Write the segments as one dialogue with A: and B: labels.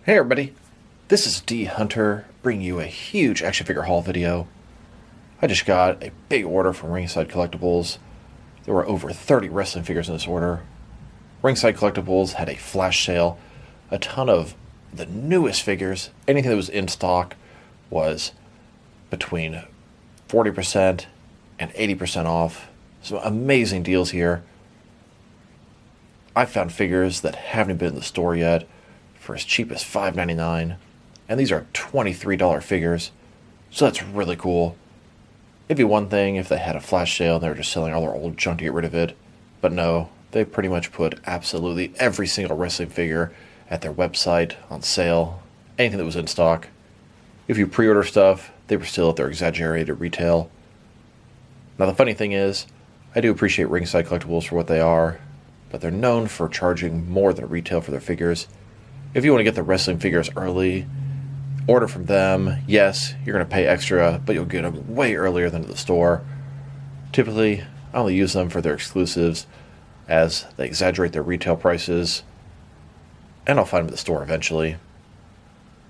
A: Hey everybody, this is D Hunter bringing you a huge action figure haul video. I just got a big order from Ringside Collectibles. There were over 30 wrestling figures in this order. Ringside Collectibles had a flash sale. A ton of the newest figures, anything that was in stock, was between 40% and 80% off. Some amazing deals here. I found figures that haven't been in the store yet for as cheap as $5.99, and these are $23 figures, so that's really cool. It'd be one thing if they had a flash sale and they were just selling all their old junk to get rid of it, but no, they pretty much put absolutely every single wrestling figure at their website on sale, anything that was in stock. If you pre-order stuff, they were still at their exaggerated retail. Now the funny thing is, I do appreciate Ringside Collectibles for what they are, but they're known for charging more than retail for their figures. If you want to get the wrestling figures early, order from them. Yes, you're going to pay extra, but you'll get them way earlier than at the store. Typically, I only use them for their exclusives, as they exaggerate their retail prices, and I'll find them at the store eventually.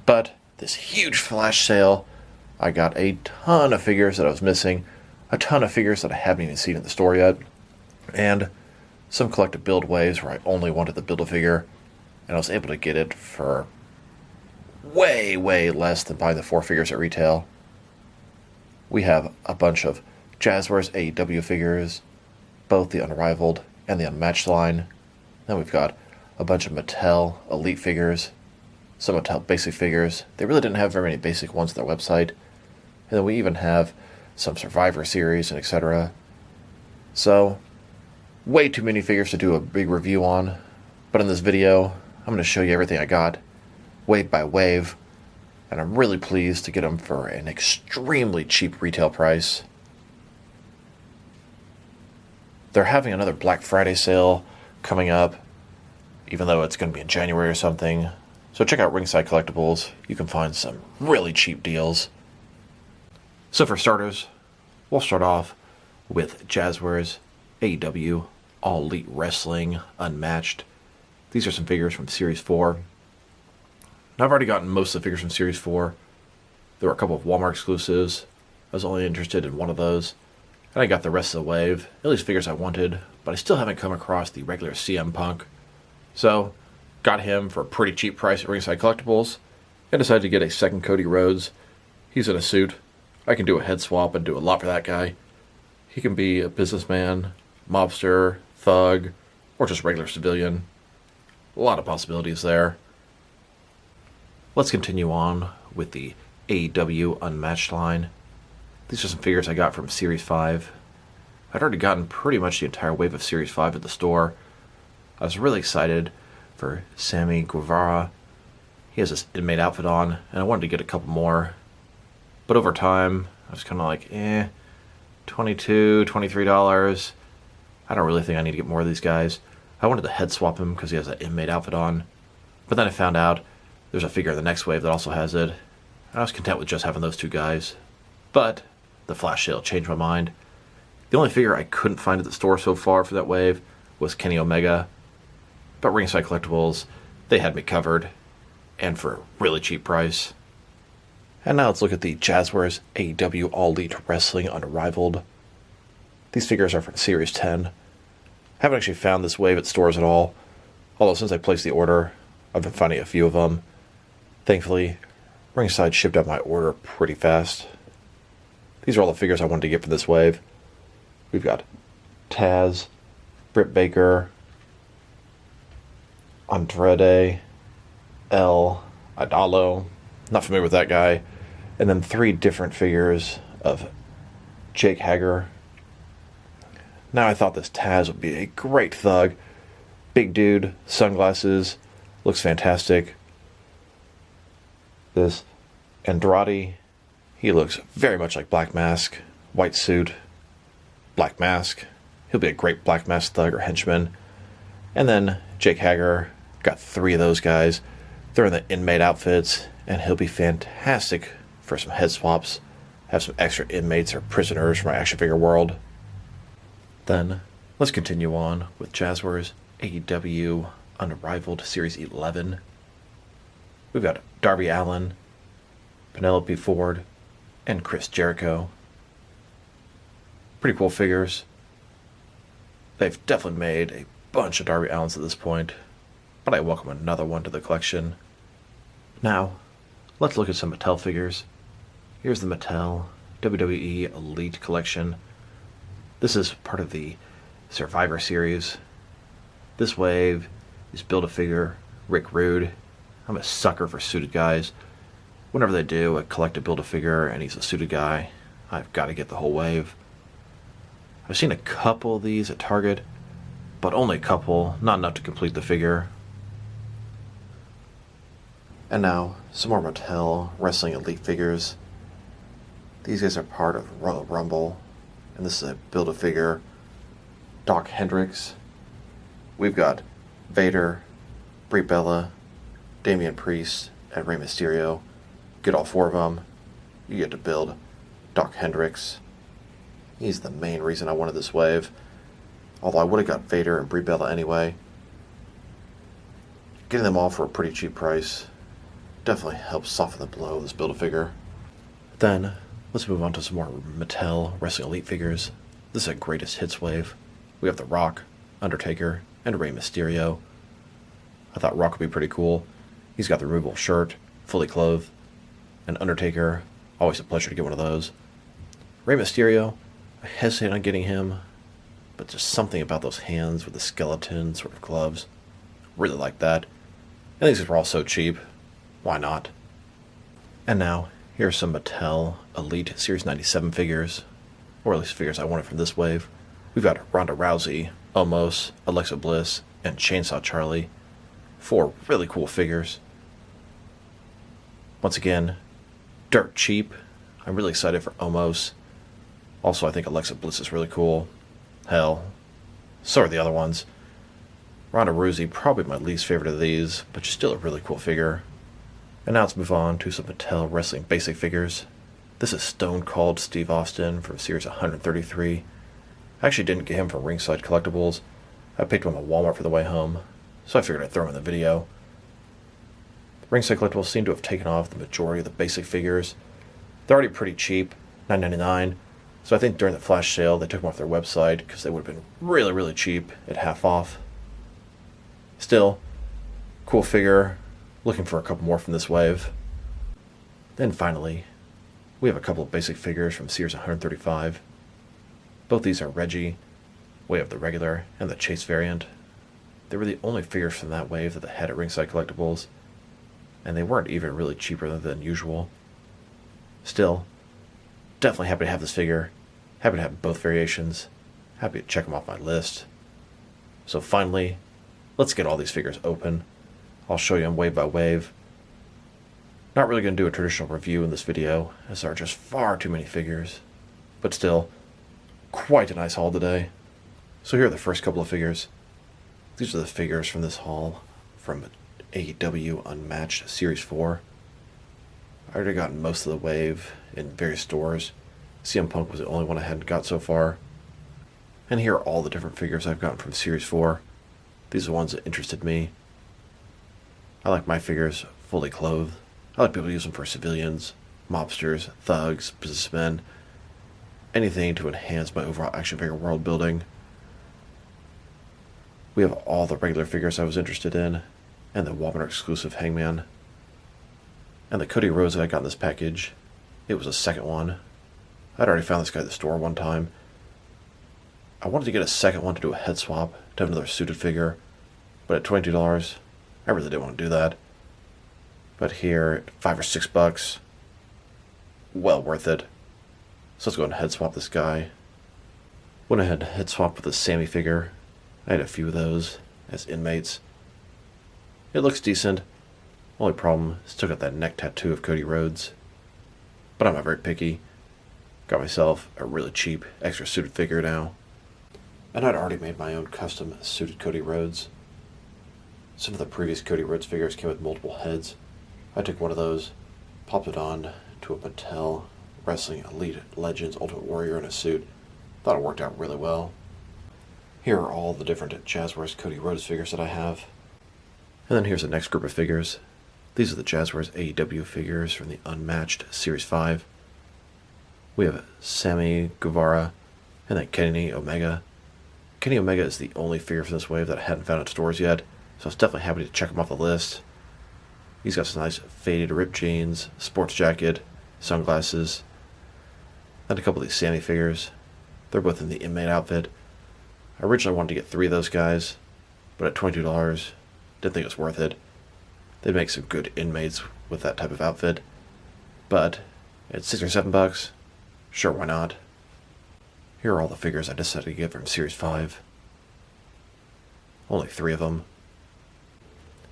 A: But this huge flash sale, I got a ton of figures that I was missing, a ton of figures that I haven't even seen in the store yet, and some collective build waves where I only wanted the Build-A-Figure, and I was able to get it for way, way less than buying the 4 figures at retail. We have a bunch of Jazwares AEW figures, both the Unrivaled and the Unmatched line. Then we've got a bunch of Mattel Elite figures, some Mattel Basic figures. They really didn't have very many basic ones on their website. And then we even have some Survivor series and etc. So, way too many figures to do a big review on. But in this video, I'm going to show you everything I got, wave by wave, and I'm really pleased to get them for an extremely cheap retail price. They're having another Black Friday sale coming up, even though it's going to be in January or something. So check out Ringside Collectibles. You can find some really cheap deals. So for starters, we'll start off with Jazwares AEW All Elite Wrestling Unmatched. These are some figures from Series 4. Now, I've already gotten most of the figures from Series 4. There were a couple of Walmart exclusives. I was only interested in one of those. And I got the rest of the wave, at least figures I wanted, but I still haven't come across the regular CM Punk. So, got him for a pretty cheap price at Ringside Collectibles, and decided to get a second Cody Rhodes. He's in a suit. I can do a head swap and do a lot for that guy. He can be a businessman, mobster, thug, or just regular civilian. A lot of possibilities there. Let's continue on with the AEW Unmatched line. These are some figures I got from Series 5. I'd already gotten pretty much the entire wave of Series 5 at the store. I was really excited for Sammy Guevara. He has this inmate outfit on, and I wanted to get a couple more. But over time, I was kind of like, $22, $23. I don't really think I need to get more of these guys. I wanted to head swap him because he has that inmate outfit on. But then I found out there's a figure in the next wave that also has it. And I was content with just having those two guys. But the flash sale changed my mind. The only figure I couldn't find at the store so far for that wave was Kenny Omega. But Ringside Collectibles, they had me covered. And for a really cheap price. And now let's look at the Jazwares AEW All Elite Wrestling Unrivaled. These figures are from Series 10. Haven't actually found this wave at stores at all, although since I placed the order, I've been finding a few of them. Thankfully, Ringside shipped out my order pretty fast. These are all the figures I wanted to get for this wave. We've got Taz, Britt Baker, Andrade, El Idolo, not familiar with that guy, and then 3 different figures of Jake Hager. Now I thought this Taz would be a great thug. Big dude, sunglasses, looks fantastic. This Andrade, he looks very much like Black Mask. White suit, Black Mask. He'll be a great Black Mask thug or henchman. And then Jake Hager, got 3 of those guys. They're in the inmate outfits, and he'll be fantastic for some head swaps. Have some extra inmates or prisoners from my action figure world. Then, let's continue on with Jazwares AEW Unrivaled Series 11. We've got Darby Allin, Penelope Ford, and Chris Jericho. Pretty cool figures. They've definitely made a bunch of Darby Allins at this point, but I welcome another one to the collection. Now, let's look at some Mattel figures. Here's the Mattel WWE Elite Collection. This is part of the Survivor Series. This wave is Build-A-Figure, Rick Rude. I'm a sucker for suited guys. Whenever they do a collective Build-A-Figure and he's a suited guy, I've got to get the whole wave. I've seen a couple of these at Target, but only a couple, not enough to complete the figure. And now, some more Mattel Wrestling Elite figures. These guys are part of Royal Rumble, and this is a Build-A-Figure Doc Hendricks. We've got Vader, Brie Bella, Damian Priest, and Rey Mysterio. Get all four of them, you get to build Doc Hendricks. He's the main reason I wanted this wave, although I would have got Vader and Brie Bella anyway. Getting them all for a pretty cheap price definitely helps soften the blow of this Build-A-Figure. Then, let's move on to some more Mattel Wrestling Elite figures. This is a greatest hits wave. We have The Rock, Undertaker, and Rey Mysterio. I thought Rock would be pretty cool. He's got the removable shirt, fully clothed. And Undertaker, always a pleasure to get one of those. Rey Mysterio, I hesitate on getting him, but just something about those hands with the skeleton sort of gloves. Really like that. And these are all so cheap. Why not? And now, here are some Mattel Elite Series 97 figures, or at least figures I wanted from this wave. We've got Ronda Rousey, Omos, Alexa Bliss, and Chainsaw Charlie. 4 really cool figures. Once again, dirt cheap. I'm really excited for Omos. Also, I think Alexa Bliss is really cool. Hell, so are the other ones. Ronda Rousey, probably my least favorite of these, but she's still a really cool figure. And now let's move on to some Mattel Wrestling Basic figures. This is Stone Cold Steve Austin from Series 133. I actually didn't get him from Ringside Collectibles. I picked him up at Walmart for the way home, so I figured I'd throw him in the video. Ringside Collectibles seem to have taken off the majority of the basic figures. They're already pretty cheap, $9.99, so I think during the flash sale they took them off their website because they would have been really, really cheap at half off. Still, cool figure. Looking for a couple more from this wave. Then finally, we have a couple of basic figures from Series 135. Both these are Reggie. We have the regular and the Chase variant. They were the only figures from that wave that they had at Ringside Collectibles, and they weren't even really cheaper than usual. Still, definitely happy to have this figure. Happy to have both variations. Happy to check them off my list. So finally, let's get all these figures open. I'll show you them wave by wave. Not really going to do a traditional review in this video, as there are just far too many figures. But still, quite a nice haul today. So here are the first couple of figures. These are the figures from this haul from AEW Unmatched Series 4. I already gotten most of the wave in various stores. CM Punk was the only one I hadn't got so far. And here are all the different figures I've gotten from Series 4. These are the ones that interested me. I like my figures fully clothed. I like people to use them for civilians, mobsters, thugs, businessmen, anything to enhance my overall action figure world building. We have all the regular figures I was interested in, and the Walmart exclusive Hangman. And the Cody Rhodes that I got in this package, it was a second one. I'd already found this guy at the store one time. I wanted to get a second one to do a head swap, to have another suited figure, but at $22, I really didn't want to do that. But here, $5 or $6, well worth it. So let's go ahead and head swap this guy. Went ahead and head swapped with the Sammy figure. I had a few of those as inmates. It looks decent. Only problem, still got that neck tattoo of Cody Rhodes. But I'm not very picky. Got myself a really cheap extra suited figure now. And I'd already made my own custom suited Cody Rhodes. Some of the previous Cody Rhodes figures came with multiple heads. I took one of those, popped it on to a Mattel Wrestling Elite Legends Ultimate Warrior in a suit. Thought it worked out really well. Here are all the different Jazwares Cody Rhodes figures that I have. And then here's the next group of figures. These are the Jazwares AEW figures from the Unmatched Series 5. We have Sammy Guevara and then Kenny Omega. Kenny Omega is the only figure from this wave that I hadn't found at stores yet, so I was definitely happy to check him off the list. He's got some nice faded ripped jeans, sports jacket, sunglasses, and a couple of these Sammy figures. They're both in the inmate outfit. I originally wanted to get 3 of those guys, but at $22, didn't think it was worth it. They'd make some good inmates with that type of outfit, but at $6 or $7, sure, why not? Here are all the figures I decided to get from Series 5. Only 3 of them.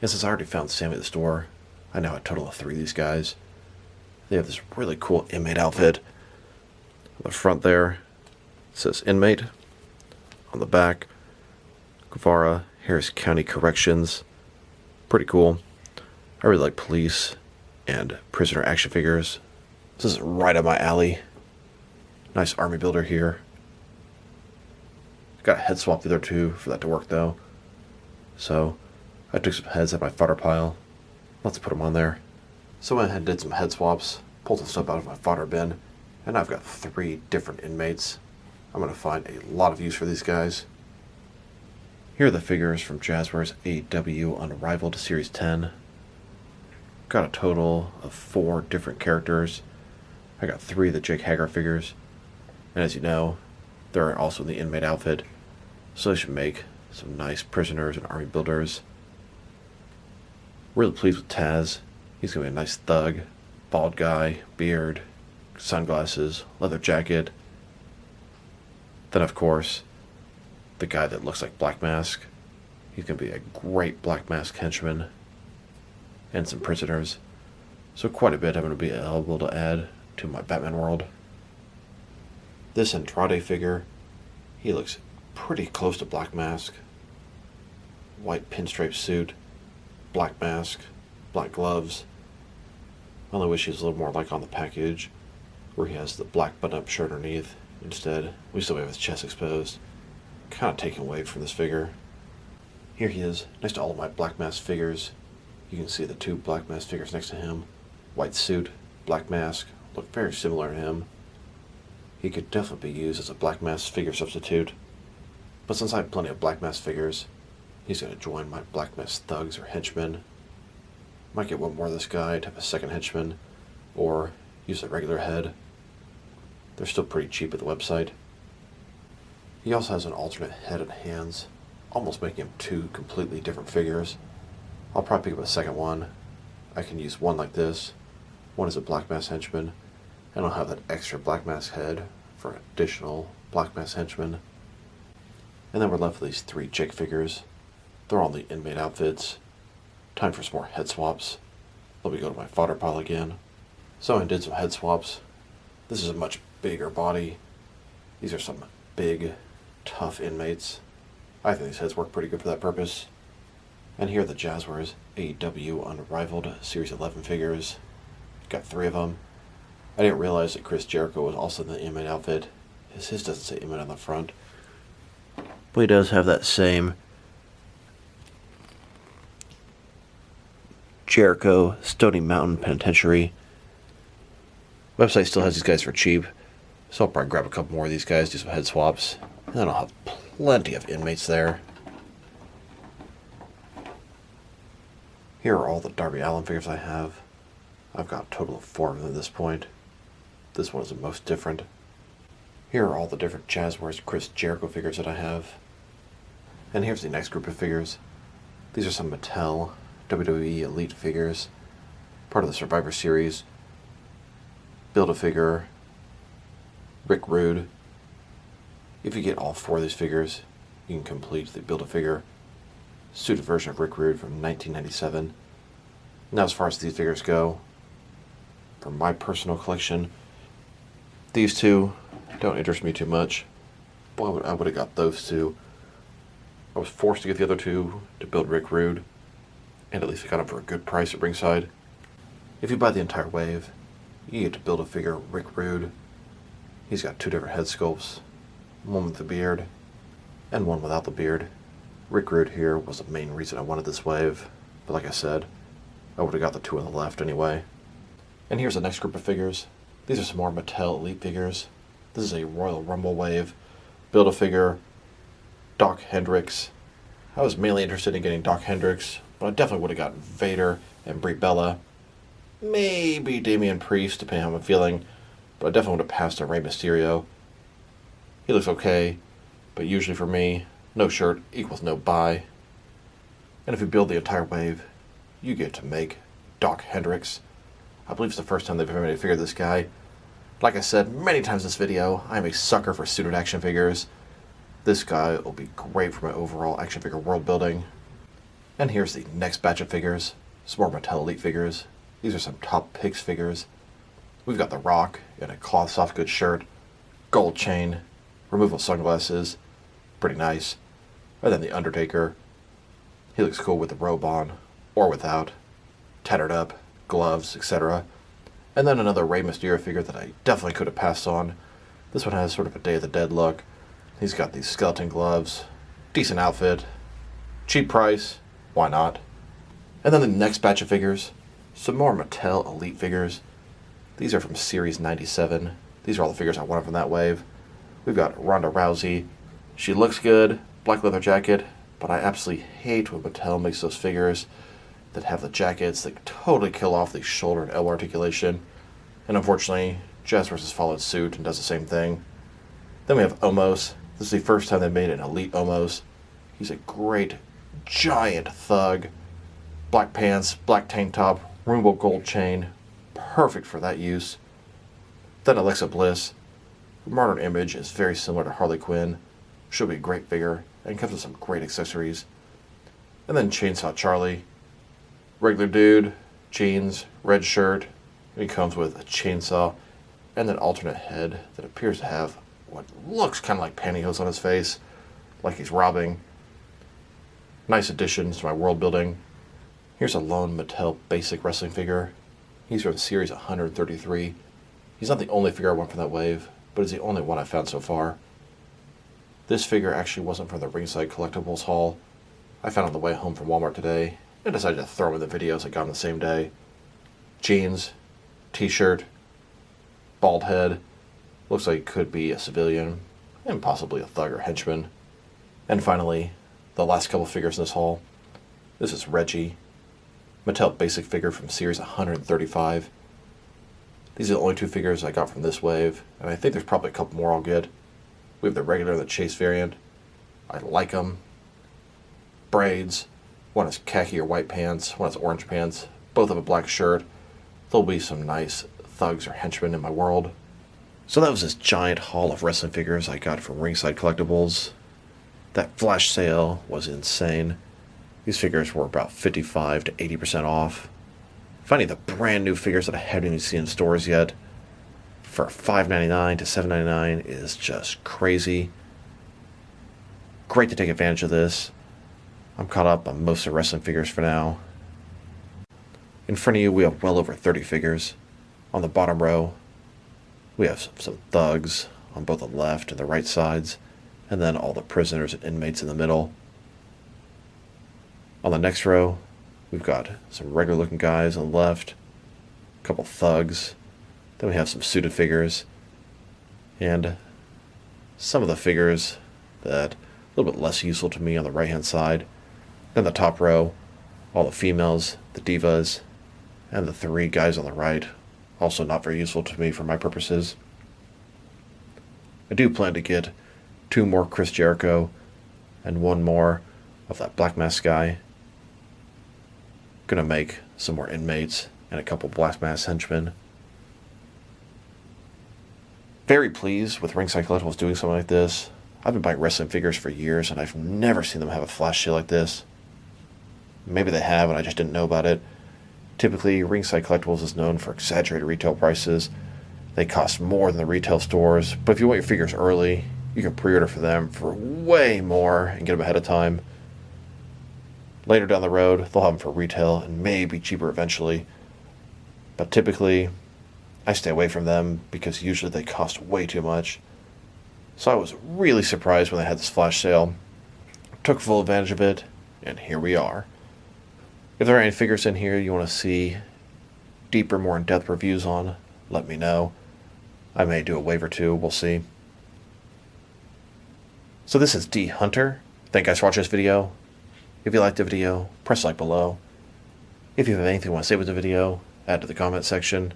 A: And since I already found Sammy at the store, I now have a total of 3 of these guys. They have this really cool inmate outfit. On the front there, it says inmate. On the back, Guevara, Harris County Corrections. Pretty cool. I really like police and prisoner action figures. This is right up my alley. Nice army builder here. Got a head swap the other 2 for that to work though. So I took some heads out of my fodder pile. Let's put them on there. So I went ahead and did some head swaps, pulled some stuff out of my fodder bin, and I've got 3 different inmates. I'm going to find a lot of use for these guys. Here are the figures from Jazwares AEW Unrivaled Series 10. Got a total of 4 different characters. I got 3 of the Jake Hager figures. And as you know, they're also in the inmate outfit, so they should make some nice prisoners and army builders. Really pleased with Taz. He's going to be a nice thug. Bald guy, beard, sunglasses, leather jacket. Then of course, the guy that looks like Black Mask. He's going to be a great Black Mask henchman. And some prisoners. So quite a bit I'm going to be able to add to my Batman world. This Andrade figure, he looks pretty close to Black Mask. White pinstripe suit, black mask, black gloves. I only wish he was a little more like on the package, where he has the black button-up shirt underneath. Instead, we still have his chest exposed. Kind of taken away from this figure. Here he is, next to all of my Black Mask figures. You can see the 2 Black Mask figures next to him. White suit, black mask, look very similar to him. He could definitely be used as a Black Mask figure substitute. But since I have plenty of Black Mask figures, he's going to join my Black Mask thugs or henchmen. Might get one more of this guy to have a second henchman, or use a regular head. They're still pretty cheap at the website. He also has an alternate head and hands, almost making him 2 completely different figures. I'll probably pick up a second one. I can use one like this. One is a Black Mask henchman, and I'll have that extra Black Mask head for additional Black Mask henchmen. And then we're left with these 3 Jake figures. They're all in the inmate outfits. Time for some more head swaps. Let me go to my fodder pile again. So I did some head swaps. This is a much bigger body. These are some big, tough inmates. I think these heads work pretty good for that purpose. And here are the Jazwares AEW Unrivaled Series 11 figures. Got 3 of them. I didn't realize that Chris Jericho was also in the inmate outfit. His doesn't say inmate on the front. But he does have that same Jericho Stony Mountain Penitentiary. Website still has these guys for cheap, so I'll probably grab a couple more of these guys, do some head swaps, and then I'll have plenty of inmates there. Here are all the Darby Allin figures I have. I've got a total of 4 of them at this point. This one is the most different. Here are all the different Jazwares Chris Jericho figures that I have. And here's the next group of figures. These are some Mattel WWE Elite figures, part of the Survivor Series. Build-A-Figure, Rick Rude. If you get all 4 of these figures, you can complete the Build-A-Figure suited version of Rick Rude from 1997. Now as far as these figures go, for my personal collection, these 2 don't interest me too much. Boy, I would have got those 2. I was forced to get the other 2 to build Rick Rude, and at least I got them for a good price at Ringside. If you buy the entire wave, you get to build a figure Rick Rude. He's got 2 different head sculpts, one with the beard and one without the beard. Rick Rude here was the main reason I wanted this wave, but like I said, I would have got the two on the left anyway. And here's the next group of figures. These are some more Mattel Elite figures. This is a Royal Rumble wave. Build-A-Figure, Doc Hendricks. I was mainly interested in getting Doc Hendricks, but I definitely would have gotten Vader and Brie Bella. Maybe Damian Priest, depending on how I'm feeling, but I definitely would have passed on Rey Mysterio. He looks okay, but usually for me, no shirt equals no buy. And if you build the entire wave, you get to make Doc Hendricks. I believe it's the first time they've ever made a figure of this guy. Like I said many times in this video, I am a sucker for suited action figures. This guy will be great for my overall action figure world building. And here's the next batch of figures. Some more Mattel Elite figures. These are some top picks figures. We've got The Rock in a cloth soft goods shirt, gold chain, removable sunglasses, pretty nice. And then The Undertaker. He looks cool with the robe on, or without, tattered up, gloves, etc. And then another Rey Mysterio figure that I definitely could have passed on. This one has sort of a Day of the Dead look. He's got these skeleton gloves, decent outfit, cheap price, why not? And then the next batch of figures, some more Mattel Elite figures. These are from Series 97. These are all the figures I wanted from that wave. We've got Ronda Rousey. She looks good, black leather jacket, but I absolutely hate when Mattel makes those figures that have the jackets that totally kill off the shoulder and elbow articulation. And unfortunately, Jazwares has followed suit and does the same thing. Then we have Omos. This is the first time they made an Elite Omos. He's a great, giant thug. Black pants, black tank top, removable gold chain. Perfect for that use. Then Alexa Bliss. Her modern image is very similar to Harley Quinn. She'll be a great figure and comes with some great accessories. And then Chainsaw Charlie. Regular dude, jeans, red shirt. He comes with a chainsaw and an alternate head that appears to have what looks kind of like pantyhose on his face, like he's robbing. Nice additions to my world building. Here's a lone Mattel Basic wrestling figure. He's from Series 133. He's not the only figure I want from that wave, but it's the only one I've found so far. This figure actually wasn't from the Ringside Collectibles haul. I found it on the way home from Walmart today, and decided to throw him in the videos I got on the same day. Jeans, t-shirt, bald head, looks like he could be a civilian, and possibly a thug or henchman. And finally, the last couple figures in this haul. This is Reggie, Mattel Basic figure from Series 135. These are the only two figures I got from this wave, and I think there's probably a couple more I'll get. We have the regular and the Chase variant. I like them. Braids. One has khaki or white pants, one has orange pants, both have a black shirt. There'll be some nice thugs or henchmen in my world. So that was this giant haul of wrestling figures I got from Ringside Collectibles. That flash sale was insane. These figures were about 55 to 80% off. Finding the brand new figures that I haven't even seen in stores yet for $5.99 to $7.99 is just crazy. Great to take advantage of this. I'm caught up on most of the wrestling figures for now. In front of you, we have well over 30 figures. On the bottom row, we have some thugs on both the left and the right sides, and then all the prisoners and inmates in the middle. On the next row, we've got some regular looking guys on the left, a couple thugs, then we have some suited figures, and some of the figures that are a little bit less useful to me on the right hand side. Then the top row, all the females, the divas, and the three guys on the right, also not very useful to me for my purposes. I do plan to get 2 more Chris Jericho and 1 more of that Black Mask guy. Gonna make some more inmates and a couple Black Mask henchmen. Very pleased with Ringside Collectibles doing something like this. I've been buying wrestling figures for years and I've never seen them have a flash sale like this. Maybe they have and I just didn't know about it. Typically, Ringside Collectibles is known for exaggerated retail prices. They cost more than the retail stores, but if you want your figures early, you can pre-order for them for way more and get them ahead of time. Later down the road, they'll have them for retail and maybe cheaper eventually. But typically, I stay away from them because usually they cost way too much. So I was really surprised when they had this flash sale. Took full advantage of it, and here we are. If there are any figures in here you want to see deeper, more in-depth reviews on, let me know. I may do a wave or two, we'll see. So this is D Hunter. Thank you guys for watching this video. If you liked the video, press like below. If you have anything you want to say with the video, add to the comment section.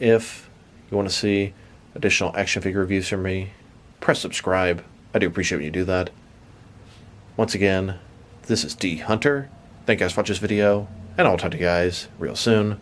A: If you want to see additional action figure reviews from me, press subscribe. I do appreciate when you do that. Once again, this is D Hunter. Thank you guys for watching this video, and I'll talk to you guys real soon.